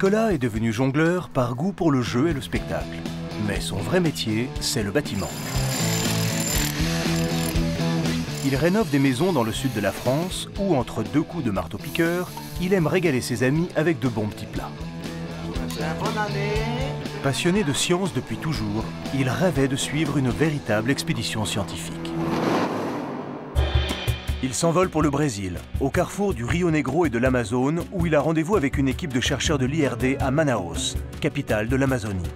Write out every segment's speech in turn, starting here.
Nicolas est devenu jongleur par goût pour le jeu et le spectacle. Mais son vrai métier, c'est le bâtiment. Il rénove des maisons dans le sud de la France où, entre deux coups de marteau-piqueur, il aime régaler ses amis avec de bons petits plats. Bonne année. Passionné de science depuis toujours, il rêvait de suivre une véritable expédition scientifique. Il s'envole pour le Brésil, au carrefour du Rio Negro et de l'Amazone, où il a rendez-vous avec une équipe de chercheurs de l'IRD à Manaus, capitale de l'Amazonie.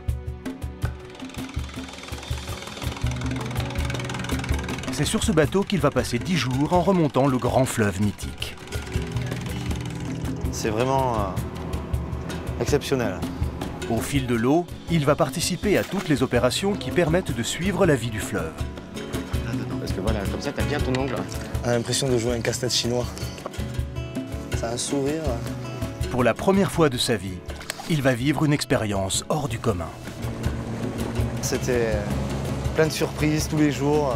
C'est sur ce bateau qu'il va passer 10 jours en remontant le grand fleuve mythique. C'est vraiment exceptionnel. Au fil de l'eau, il va participer à toutes les opérations qui permettent de suivre la vie du fleuve. Parce que voilà, comme ça, t'as bien ton ongle. On a l'impression de jouer un casse-tête chinois. Ça a un sourire. Pour la première fois de sa vie, il va vivre une expérience hors du commun. C'était plein de surprises tous les jours.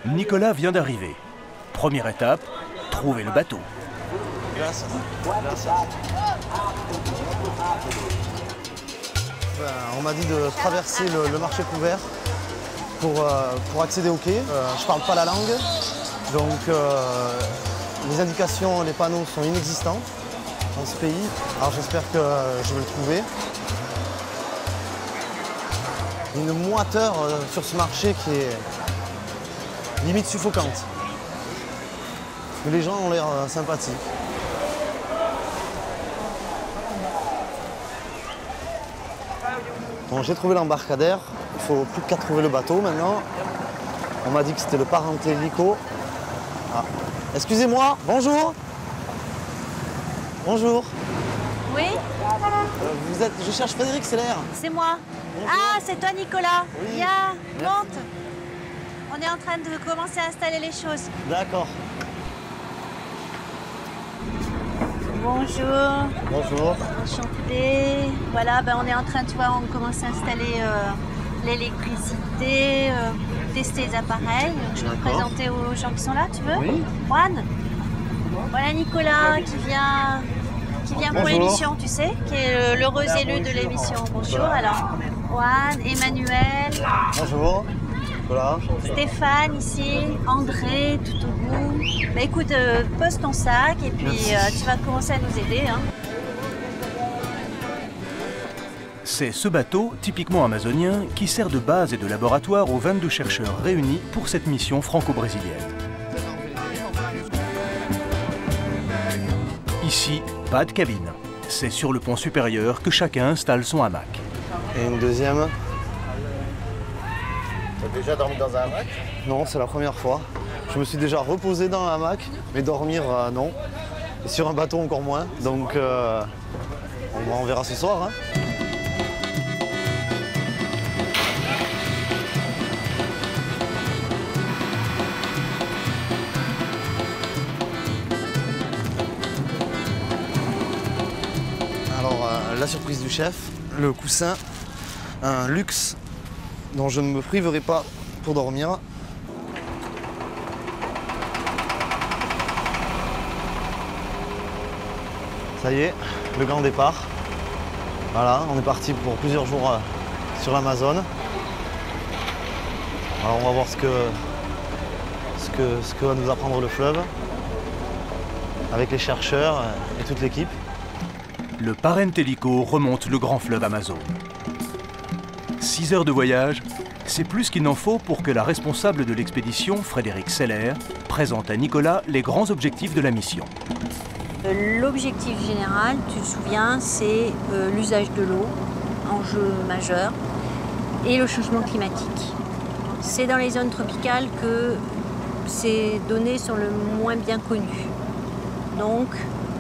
Nicolas vient d'arriver. Première étape, trouver le bateau. Grâce. On m'a dit de traverser le marché couvert pour accéder au quai. Je ne parle pas la langue, donc les indications, les panneaux sont inexistants dans ce pays. Alors j'espère que je vais le trouver. Une moiteur sur ce marché qui est limite suffocante. Mais les gens ont l'air sympathiques. Bon, j'ai trouvé l'embarcadère, il faut plus qu'à trouver le bateau maintenant. On m'a dit que c'était le Parente Hélico. Ah. Excusez-moi, bonjour. Bonjour. Oui, Je cherche Frédéric Seller. c'est moi. Bonjour. Ah, c'est toi Nicolas. Oui, Viens, merci. monte. On est en train de commencer à installer les choses. D'accord. Bonjour, Bonjour. enchanté. Voilà, on est en train, tu vois, on commence à installer l'électricité, tester les appareils. Je peux me D'accord. présenter aux gens qui sont là, tu veux? Oui. Juan. Voilà Nicolas qui vient pour Bonjour. l'émission, tu sais, qui est l'heureux élu de l'émission. Bonjour, alors Juan, Emmanuel, Bonjour. Voilà. Stéphane ici, André tout au bout. Bah écoute, pose ton sac et puis tu vas commencer à nous aider. Hein. C'est ce bateau, typiquement amazonien, qui sert de base et de laboratoire aux 22 chercheurs réunis pour cette mission franco-brésilienne. Ici, pas de cabine. C'est sur le pont supérieur que chacun installe son hamac. Et une deuxième. T'as déjà dormi dans un hamac? Non, c'est la première fois. Je me suis déjà reposé dans un hamac, mais dormir, non. Et sur un bateau, encore moins. Donc, on verra ce soir. Hein. Alors, la surprise du chef, le coussin, un luxe dont je ne me priverai pas pour dormir. Ça y est, le grand départ. Voilà, on est parti pour plusieurs jours sur l'Amazone. Alors on va voir ce que va nous apprendre le fleuve avec les chercheurs et toute l'équipe. Le Parente Hélico remonte le grand fleuve Amazon. 6 heures de voyage, c'est plus qu'il n'en faut pour que la responsable de l'expédition, Frédéric Seller, présente à Nicolas les grands objectifs de la mission. L'objectif général, tu te souviens, c'est l'usage de l'eau, enjeu majeur, et le changement climatique. C'est dans les zones tropicales que ces données sont le moins bien connues. Donc,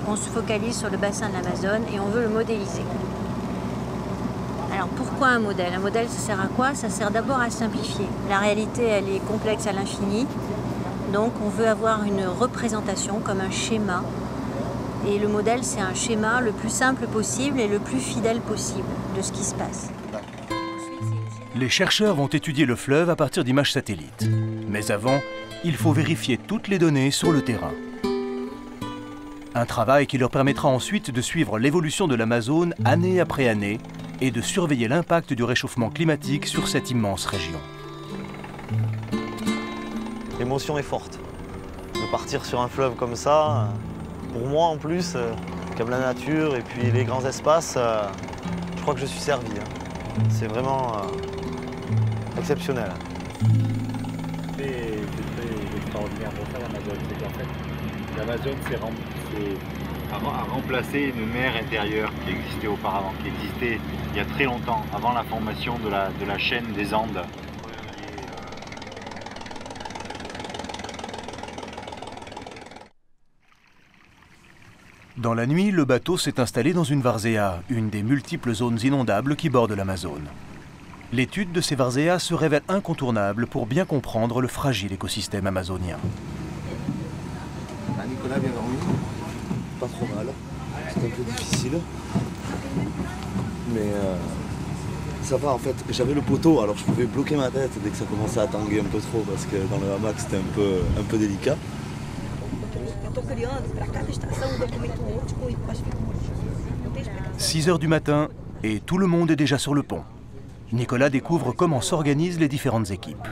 on se focalise sur le bassin de l'Amazone et on veut le modéliser. Alors pourquoi un modèle? Un modèle, ça sert à quoi? Ça sert d'abord à simplifier. La réalité, elle est complexe à l'infini. Donc on veut avoir une représentation comme un schéma Et le modèle, c'est un schéma le plus simple possible et le plus fidèle possible de ce qui se passe. Les chercheurs vont étudier le fleuve à partir d'images satellites. Mais avant, il faut vérifier toutes les données sur le terrain. Un travail qui leur permettra ensuite de suivre l'évolution de l'Amazone année après année et de surveiller l'impact du réchauffement climatique sur cette immense région. L'émotion est forte. De partir sur un fleuve comme ça, pour moi en plus, qui aime la nature et puis les grands espaces, je crois que je suis servi. C'est vraiment exceptionnel. C'est très extraordinaire pour ça l'Amazone, c'est qu'en fait l'Amazone a remplacé une mer intérieure qui existait auparavant, qui existait il y a très longtemps, avant la formation de la chaîne des Andes. Dans la nuit, le bateau s'est installé dans une varzea, une des multiples zones inondables qui bordent l'Amazone. L'étude de ces varzeas se révèle incontournable pour bien comprendre le fragile écosystème amazonien. Nicolas, bien dormi. Pas trop mal. C'est un peu difficile. Mais ça va en fait. J'avais le poteau, alors je pouvais bloquer ma tête dès que ça commençait à tanguer un peu trop parce que dans le hamac c'était un peu délicat. 6 heures du matin et tout le monde est déjà sur le pont. Nicolas découvre comment s'organisent les différentes équipes.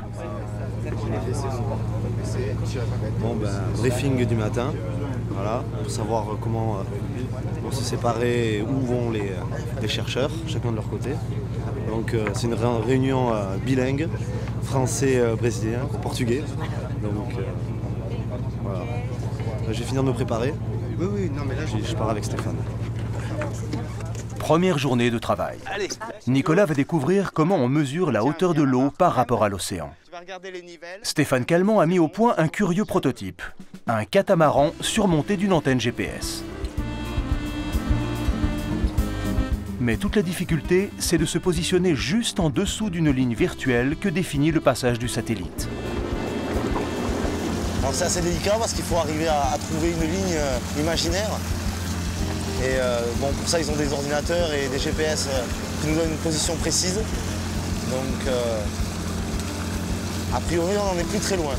Bon briefing du matin, voilà, pour savoir comment se séparer, où vont les chercheurs, chacun de leur côté. Donc c'est une réunion bilingue, français, brésilien, portugais. Donc voilà. Je vais finir de me préparer. Oui, non mais là je pars avec Stéphane. Première journée de travail. Nicolas va découvrir comment on mesure la hauteur de l'eau par rapport à l'océan. Stéphane Calment a mis au point un curieux prototype, un catamaran surmonté d'une antenne GPS. Mais toute la difficulté, c'est de se positionner juste en dessous d'une ligne virtuelle que définit le passage du satellite. C'est assez délicat parce qu'il faut arriver à trouver une ligne imaginaire. Et bon, pour ça, ils ont des ordinateurs et des GPS qui nous donnent une position précise. Donc, a priori, on n'en est plus très loin.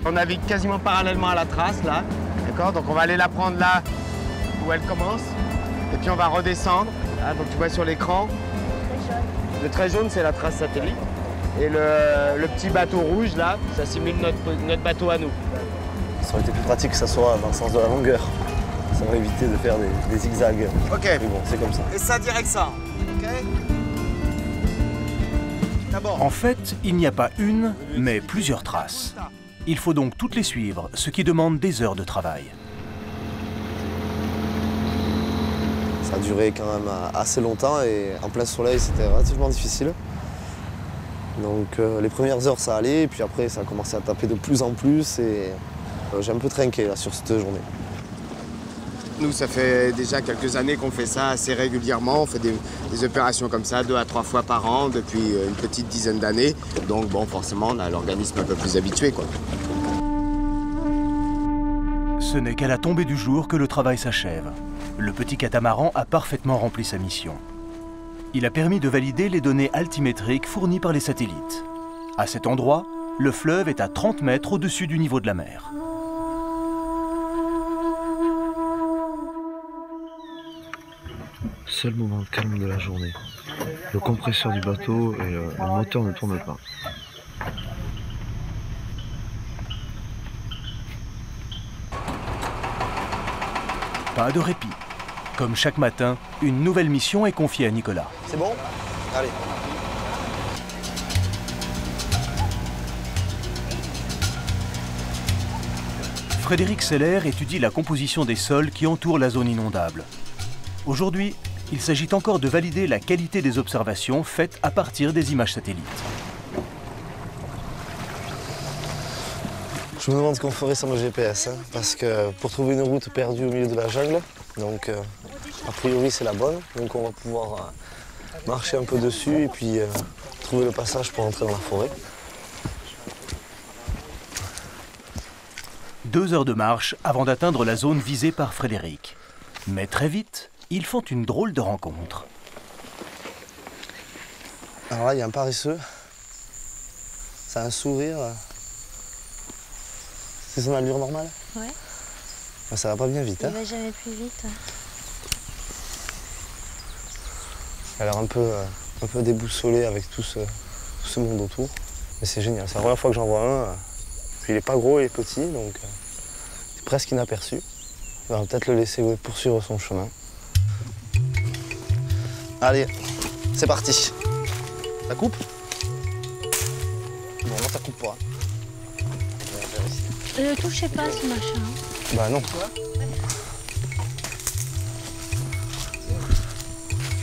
On navigue quasiment parallèlement à la trace, là. D'accord? Donc on va aller la prendre là où elle commence. Et puis on va redescendre. Là, donc tu vois sur l'écran. Le trait jaune, c'est la trace satellite. Et le petit bateau rouge, là, ça simule notre bateau à nous. Ça aurait été plus pratique que ça soit dans le sens de la longueur. Ça va éviter de faire des zigzags. Ok. Mais bon, c'est comme ça. Et ça, direct ça. Ok. D'abord. En fait, il n'y a pas une, mais plusieurs traces. Il faut donc toutes les suivre, ce qui demande des heures de travail. Ça a duré quand même assez longtemps et en plein soleil, c'était relativement difficile. Donc les premières heures, ça allait, et puis après, ça a commencé à taper de plus en plus et j'ai un peu trinqué là, sur cette journée. Nous, ça fait déjà quelques années qu'on fait ça assez régulièrement. On fait des opérations comme ça 2 à 3 fois par an depuis une petite dizaine d'années. Donc bon, forcément, on a l'organisme un peu plus habitué, quoi. Ce n'est qu'à la tombée du jour que le travail s'achève. Le petit catamaran a parfaitement rempli sa mission. Il a permis de valider les données altimétriques fournies par les satellites. À cet endroit, le fleuve est à 30 mètres au-dessus du niveau de la mer. Seul moment de calme de la journée. Le compresseur du bateau et le moteur ne tournent pas. Pas de répit. Comme chaque matin, une nouvelle mission est confiée à Nicolas. C'est bon? Allez. Frédéric Seller étudie la composition des sols qui entourent la zone inondable. Aujourd'hui, il s'agit encore de valider la qualité des observations faites à partir des images satellites. Je me demande ce qu'on ferait sans le GPS, parce que pour trouver une route perdue au milieu de la jungle, donc a priori c'est la bonne, donc on va pouvoir marcher un peu dessus et puis trouver le passage pour entrer dans la forêt. 2 heures de marche avant d'atteindre la zone visée par Frédéric. Mais très vite, ils font une drôle de rencontre. Alors là, il y a un paresseux. Ça a un sourire. C'est son allure normale? Ouais. Ben, ça va pas bien vite. Il va jamais plus vite. Il a l'air un peu déboussolé avec tout ce monde autour. Mais c'est génial, c'est la première fois que j'en vois un. Puis il est pas gros, il est petit, donc il est presque inaperçu. On va peut-être le laisser poursuivre son chemin. Allez, c'est parti. Ça coupe? Non, là ça coupe pas. Ne touchez pas ce machin. Bah non.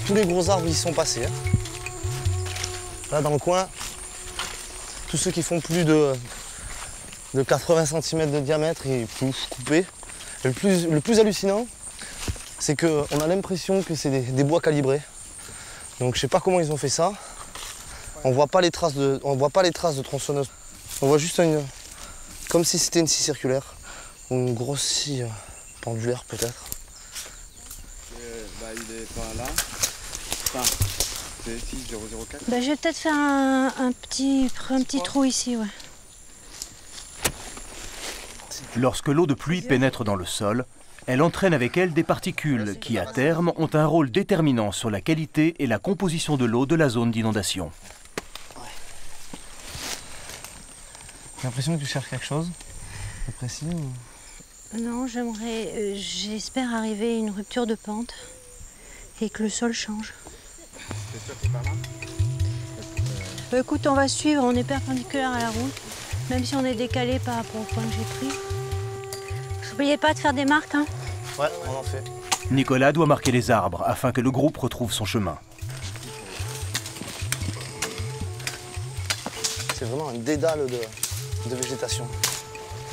Tous les gros arbres y sont passés. Hein. Là dans le coin, tous ceux qui font plus de 80 cm de diamètre, ils sont coupés. Et le plus hallucinant, c'est qu'on a l'impression que c'est des bois calibrés. Donc je sais pas comment ils ont fait ça. On voit pas les traces de tronçonneuse. On voit juste comme si c'était une scie circulaire. Ou une grosse scie pendulaire peut-être. Il est pas là. Enfin, c'est 6004. Bah, je vais peut-être faire un petit trou ici, ouais. Lorsque l'eau de pluie pénètre dans le sol, elle entraîne avec elle des particules qui, à terme, ont un rôle déterminant sur la qualité et la composition de l'eau de la zone d'inondation. J'ai l'impression que tu cherches quelque chose de précis ou... Non, j'espère arriver à une rupture de pente et que le sol change. C'est sûr que c'est pas là? Écoute, on va suivre, on est perpendiculaire à la route, même si on est décalé par rapport au point que j'ai pris. N'oubliez pas de faire des marques, hein. Ouais, on en fait. Nicolas doit marquer les arbres afin que le groupe retrouve son chemin. C'est vraiment un dédale de végétation.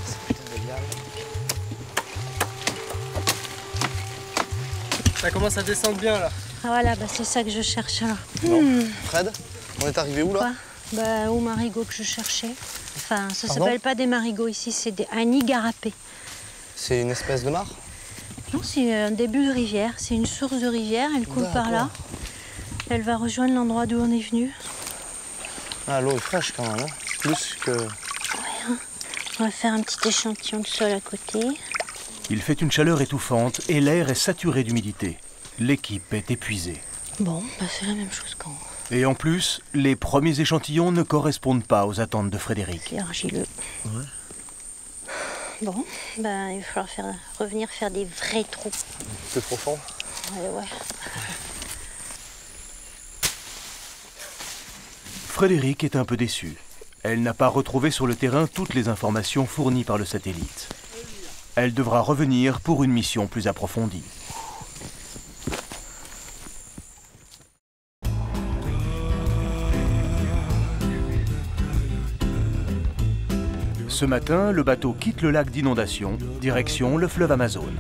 C'est putain génial. Ça commence à descendre bien là. Ah voilà, bah, c'est ça que je cherche alors. Non. Fred, on est arrivé où là? Quoi? Bah, aux marigots que je cherchais. Enfin, ça Pardon? s'appelle pas des marigots ici, c'est un igarapé. C'est une espèce de mare? Non, c'est un début de rivière, c'est une source de rivière, elle coule par là. Elle va rejoindre l'endroit d'où on est venu. Ah, l'eau est fraîche quand même, hein. Plus que... Ouais, hein. On va faire un petit échantillon de sol à côté. Il fait une chaleur étouffante et l'air est saturé d'humidité. L'équipe est épuisée. Bon, bah c'est la même chose qu'en Et en plus, les premiers échantillons ne correspondent pas aux attentes de Frédéric. c'est argileux. Ouais. Bon, bah il va falloir revenir faire des vrais trous. C'est profond. Ouais. Frédéric est un peu déçu. Elle n'a pas retrouvé sur le terrain toutes les informations fournies par le satellite. Elle devra revenir pour une mission plus approfondie. Ce matin, le bateau quitte le lac d'inondation, direction le fleuve Amazone.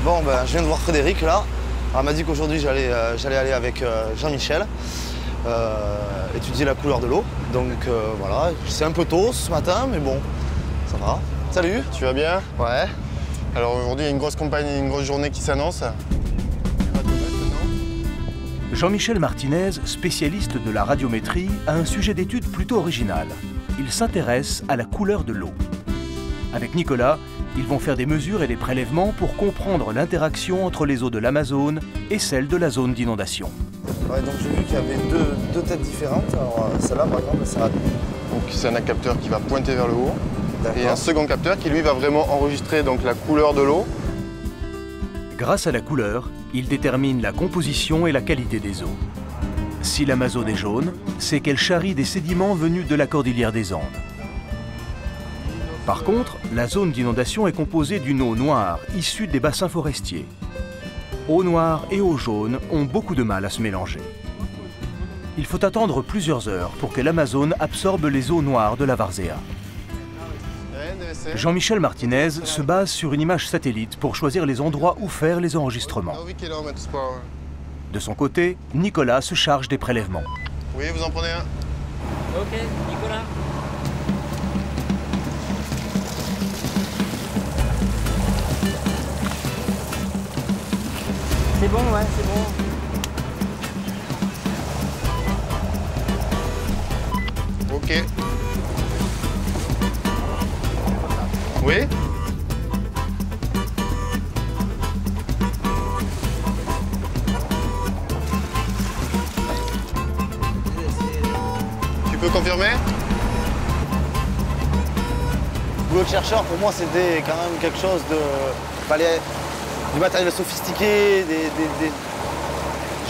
Bon, ben, je viens de voir Frédéric là. Elle m'a dit qu'aujourd'hui j'allais aller avec Jean-Michel étudier la couleur de l'eau. Donc voilà, c'est un peu tôt ce matin, mais bon, ça va. Salut. Tu vas bien? Ouais. Alors aujourd'hui, il y a une grosse campagne, une grosse journée qui s'annonce. Jean-Michel Martinez, spécialiste de la radiométrie, a un sujet d'étude plutôt original. Il s'intéresse à la couleur de l'eau. Avec Nicolas, ils vont faire des mesures et des prélèvements pour comprendre l'interaction entre les eaux de l'Amazone et celles de la zone d'inondation. Ouais, donc j'ai vu qu'il y avait deux têtes différentes. Alors celle-là par exemple, ça va... Donc c'est un capteur qui va pointer vers le haut. D'accord. Et un second capteur qui lui va vraiment enregistrer donc la couleur de l'eau. Grâce à la couleur, il détermine la composition et la qualité des eaux. Si l'Amazone est jaune, c'est qu'elle charrie des sédiments venus de la cordillère des Andes. Par contre, la zone d'inondation est composée d'une eau noire issue des bassins forestiers. Eau noire et eau jaune ont beaucoup de mal à se mélanger. Il faut attendre plusieurs heures pour que l'Amazone absorbe les eaux noires de la Várzea. Jean-Michel Martinez se base sur une image satellite pour choisir les endroits où faire les enregistrements. De son côté, Nicolas se charge des prélèvements. Oui, vous en prenez un. Ok, Nicolas. C'est bon, ouais, c'est bon. Ok. Oui. Tu peux confirmer? Le boulot de chercheur, pour moi, c'était quand même quelque chose de... Il fallait du matériel sophistiqué, des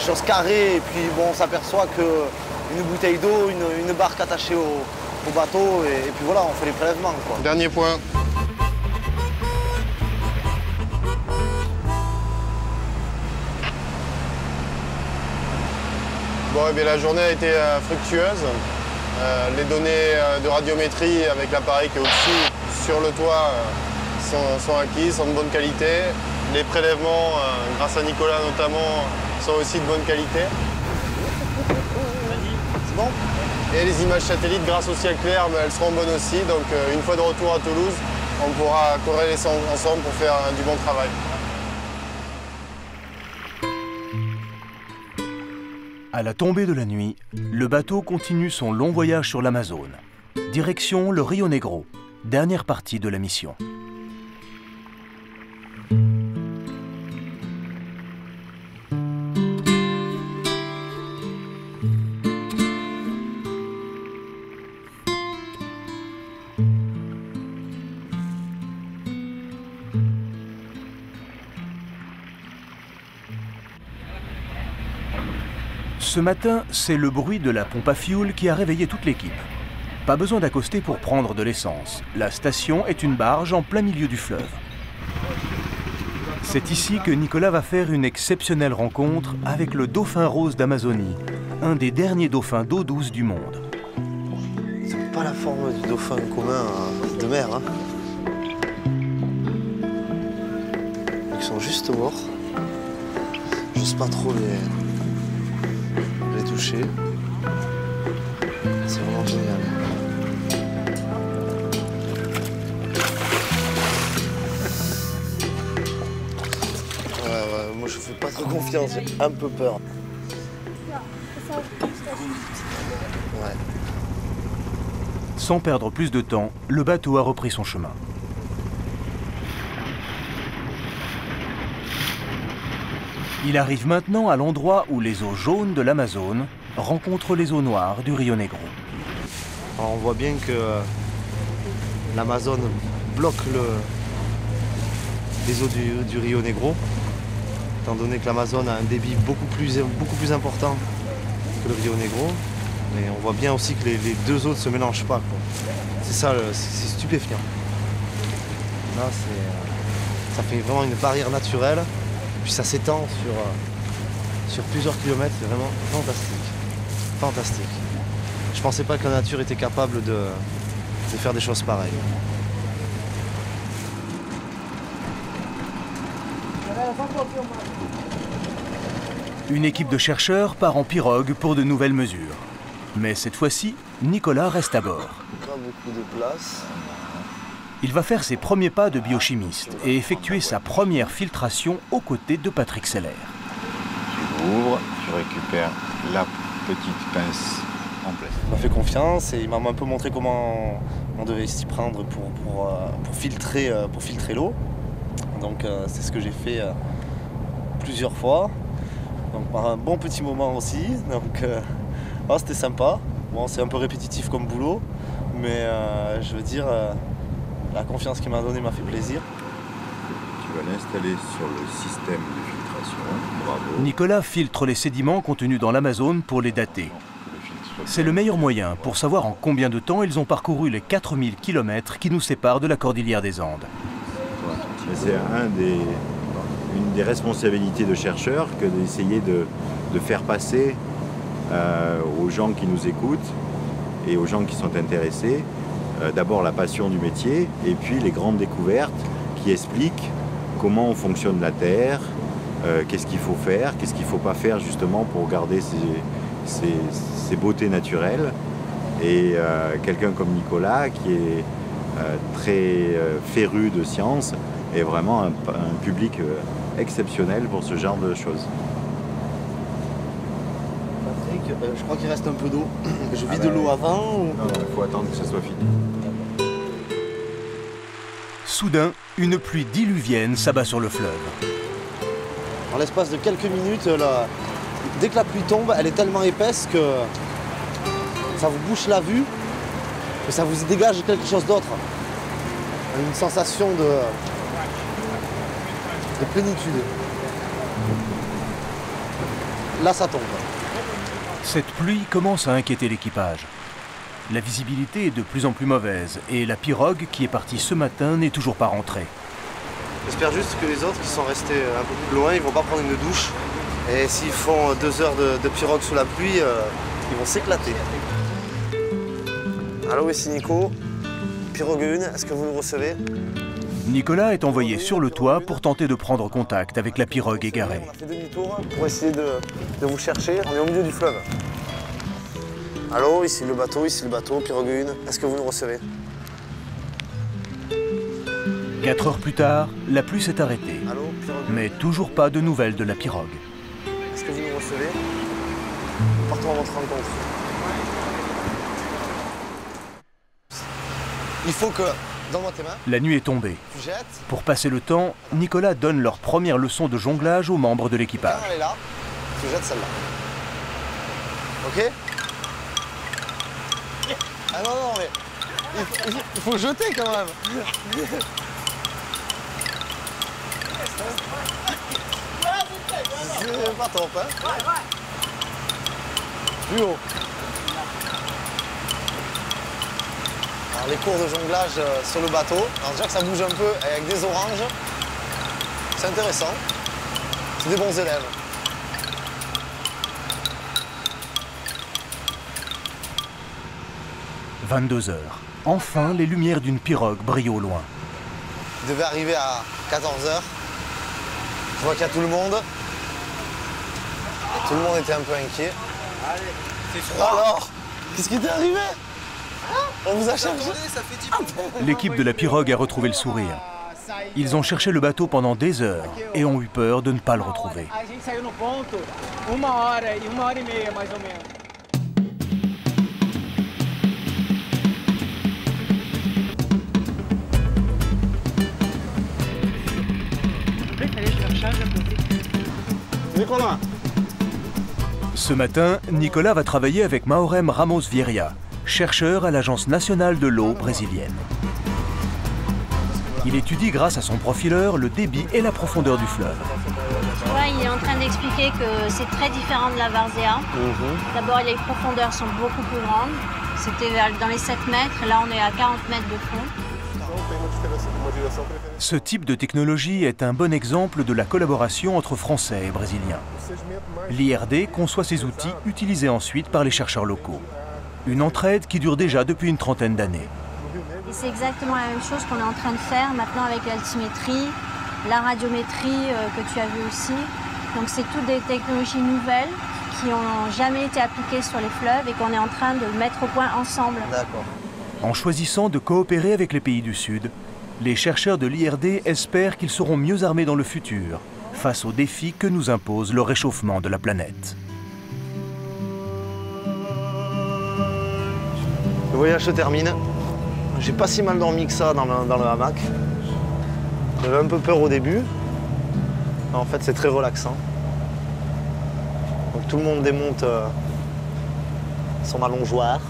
choses carrées, et puis bon, on s'aperçoit qu'une bouteille d'eau, une barque attachée au bateau, et puis voilà, on fait les prélèvements, quoi. Dernier point. Bon, eh bien, la journée a été fructueuse. Les données de radiométrie avec l'appareil qui est au-dessus, sur le toit, sont acquises, sont de bonne qualité. Les prélèvements, grâce à Nicolas notamment, sont aussi de bonne qualité. C'est bon? Et les images satellites, grâce au ciel clair, elles seront bonnes aussi. Donc une fois de retour à Toulouse, on pourra corréler ça ensemble pour faire du bon travail. À la tombée de la nuit, le bateau continue son long voyage sur l'Amazone. Direction le Rio Negro, dernière partie de la mission. Ce matin, c'est le bruit de la pompe à fioul qui a réveillé toute l'équipe. Pas besoin d'accoster pour prendre de l'essence. La station est une barge en plein milieu du fleuve. C'est ici que Nicolas va faire une exceptionnelle rencontre avec le dauphin rose d'Amazonie, un des derniers dauphins d'eau douce du monde. C'est pas la forme du dauphin commun de mer, hein. Ils sont juste morts. J'ose pas trop les toucher. C'est vraiment génial. Ouais, moi je fais pas trop confiance, j'ai un peu peur. Ouais. Sans perdre plus de temps, le bateau a repris son chemin. Il arrive maintenant à l'endroit où les eaux jaunes de l'Amazone rencontrent les eaux noires du Rio Negro. Alors on voit bien que l'Amazone bloque les eaux du Rio Negro, étant donné que l'Amazone a un débit beaucoup plus important que le Rio Negro. Mais on voit bien aussi que les deux eaux ne se mélangent pas, quoi. C'est ça, c'est stupéfiant. Là, ça fait vraiment une barrière naturelle. Puis ça s'étend sur plusieurs kilomètres, c'est vraiment fantastique. Fantastique. Je pensais pas que la nature était capable de faire des choses pareilles. Une équipe de chercheurs part en pirogue pour de nouvelles mesures. Mais cette fois-ci, Nicolas reste à bord. Pas beaucoup de place. Il va faire ses premiers pas de biochimiste et effectuer sa première filtration aux côtés de Patrick Seller. Tu l'ouvres, tu récupères la petite pince en plastique. Il m'a fait confiance et il m'a un peu montré comment on devait s'y prendre pour filtrer l'eau. Donc c'est ce que j'ai fait plusieurs fois. Donc par un bon petit moment aussi. Donc c'était sympa. Bon, c'est un peu répétitif comme boulot, mais je veux dire. La confiance qu'il m'a donnée m'a fait plaisir. Tu vas l'installer sur le système de filtration. Bravo. Nicolas filtre les sédiments contenus dans l'Amazone pour les dater. C'est le meilleur moyen pour savoir en combien de temps ils ont parcouru les 4000 km qui nous séparent de la cordillère des Andes. C'est une des responsabilités de chercheurs que d'essayer de faire passer aux gens qui nous écoutent et aux gens qui sont intéressés. D'abord la passion du métier et puis les grandes découvertes qui expliquent comment fonctionne la Terre, qu'est-ce qu'il faut faire, qu'est-ce qu'il ne faut pas faire justement pour garder ces beautés naturelles. Et quelqu'un comme Nicolas qui est très féru de science est vraiment un public exceptionnel pour ce genre de choses. Patrick, je crois qu'il reste un peu d'eau. Je vide l'eau avant ou... Non, il faut attendre que ça soit fini. Soudain, une pluie diluvienne s'abat sur le fleuve. En l'espace de quelques minutes, dès que la pluie tombe, elle est tellement épaisse que ça vous bouche la vue, que ça vous dégage quelque chose d'autre. Une sensation de plénitude. Là, ça tombe. Cette pluie commence à inquiéter l'équipage. La visibilité est de plus en plus mauvaise et la pirogue qui est partie ce matin n'est toujours pas rentrée. J'espère juste que les autres qui sont restés un peu plus loin, ils vont pas prendre une douche. Et s'ils font 2 heures de pirogue sous la pluie, ils vont s'éclater. Allô, ici Nico. Pirogue 1, est-ce que vous nous recevez? Nicolas est envoyé sur le toit pour tenter de prendre contact avec la pirogue égarée. On a fait demi-tour pour essayer de vous chercher. On est au milieu du fleuve. Allô, ici le bateau, pirogue 1, est-ce que vous nous recevez? 4 heures plus tard, la pluie s'est arrêtée. Allô, pirogue 1, Mais toujours pas de nouvelles de la pirogue. est-ce que vous nous recevez? Partons à votre rencontre. Il faut que, donne-moi tes mains, La nuit est tombée. tu jettes. Pour passer le temps, Nicolas donne leur première leçon de jonglage aux membres de Quand l'équipage. elle est là, tu jettes celle-là. Ok? Ah non, mais il faut jeter quand même. C'est pas top, hein? Plus haut. Alors les cours de jonglage sur le bateau, alors déjà que ça bouge un peu avec des oranges, c'est intéressant. C'est des bons élèves. « 22 heures. Enfin, les lumières d'une pirogue brillent au loin. Il devait arriver à 14 h. Je vois qu'il y a tout le monde. Tout le monde était un peu inquiet. C'est froid. Alors, qu'est-ce qui t'est arrivé? On vous a cherché? L'équipe de la pirogue a retrouvé le sourire. Ils ont cherché le bateau pendant des heures et ont eu peur de ne pas le retrouver. A gente saiu no ponto 1 hora e 1 hora e meia mais ou menos. Nicolas. Ce matin, Nicolas va travailler avec Maurem Ramos Vieira, chercheur à l'Agence nationale de l'eau brésilienne. Il étudie grâce à son profileur le débit et la profondeur du fleuve. Tu vois, il est en train d'expliquer que c'est très différent de la Várzea. D'abord, les profondeurs sont beaucoup plus grandes. C'était dans les 7 mètres, là on est à 40 mètres de fond. Ce type de technologie est un bon exemple de la collaboration entre Français et Brésiliens. L'IRD conçoit ces outils utilisés ensuite par les chercheurs locaux. Une entraide qui dure déjà depuis une trentaine d'années. Et c'est exactement la même chose qu'on est en train de faire maintenant avec l'altimétrie, la radiométrie que tu as vu aussi. Donc c'est toutes des technologies nouvelles qui n'ont jamais été appliquées sur les fleuves et qu'on est en train de mettre au point ensemble. D'accord. En choisissant de coopérer avec les pays du Sud, les chercheurs de l'IRD espèrent qu'ils seront mieux armés dans le futur face aux défis que nous impose le réchauffement de la planète. Le voyage se termine. J'ai pas si mal dormi que ça dans le hamac. J'avais un peu peur au début. En fait, c'est très relaxant. Donc tout le monde démonte son allongeoir.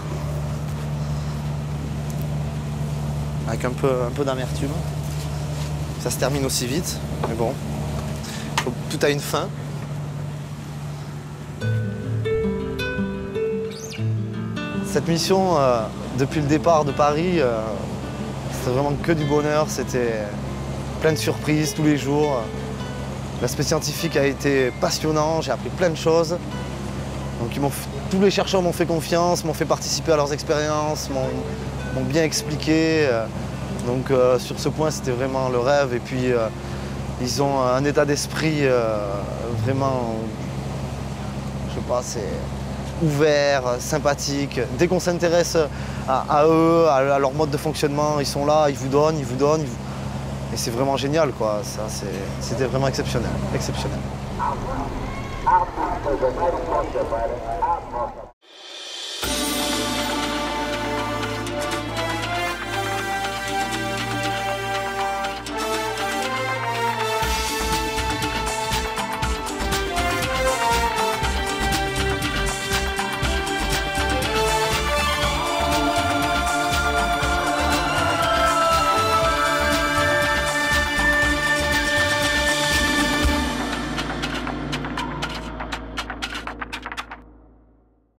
Avec un peu d'amertume. Ça se termine aussi vite, mais bon. Tout a une fin. Cette mission, depuis le départ de Paris, c'était vraiment que du bonheur. C'était plein de surprises tous les jours. L'aspect scientifique a été passionnant, j'ai appris plein de choses. Donc tous les chercheurs m'ont fait confiance, m'ont fait participer à leurs expériences, m'ont bien expliqué. Donc sur ce point, c'était vraiment le rêve. Et puis ils ont un état d'esprit vraiment, je sais pas, c'est ouvert, sympathique. Dès qu'on s'intéresse à eux, à leur mode de fonctionnement, ils sont là, ils vous donnent. Et c'est vraiment génial, quoi. C'était vraiment exceptionnel.